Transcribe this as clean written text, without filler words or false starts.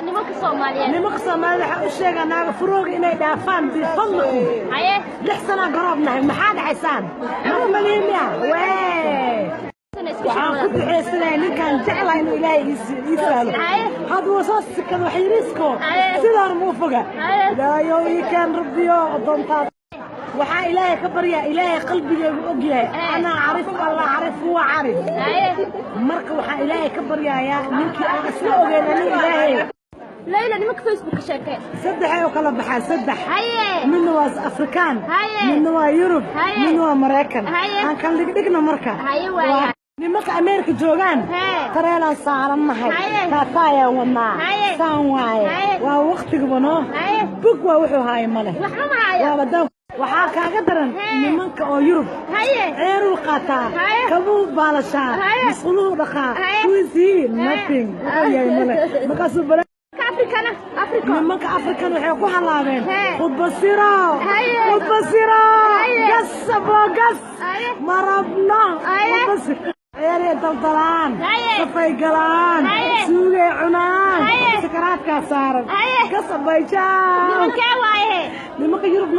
nimanka Soomaaliyeed waxa u sheeganaa furuuq inay dhaafaan bifadlikum lixsana garabnahay maxaa dhacaysaan marmaliina waxaan ku duceysanahay ninkan jeclaa inuu ilaahay ii saalo haduu soo sikado xiriisko sidaan muu foga ilaahay ii kan rabbiyo doontaa waxaa ilaahay ka baryaa ilaahay qalbigeygu og yahay ana arif alla arif huwa arif marka waxaa ilaahay ka baryayaa ninkii aan isla ogeyn ilaahay ليلى نمك فيسبوك شاكي صدح وكلا بحال صدح من هو افريكان من هو يوروب من هو امريكان ان كان دقنا مركا نمك امريكا جوغان تريلا صار محي كافايا وما سان واي وا وقتك بنو بوك وا وحو هاي مله وا بدو waxaa kaaga daran nimanka oo Yurub ceer u qaata kabu baalasha mas'uulu dhaqa kuwisi nothing markaas أفريقيا nimanka Afrikaan waxay ku halaabeen khud basiro gas marabna ayay daldalaan safay galaan suugay cunaan sakaraadka saaran gas bayjaan nimanka Yurub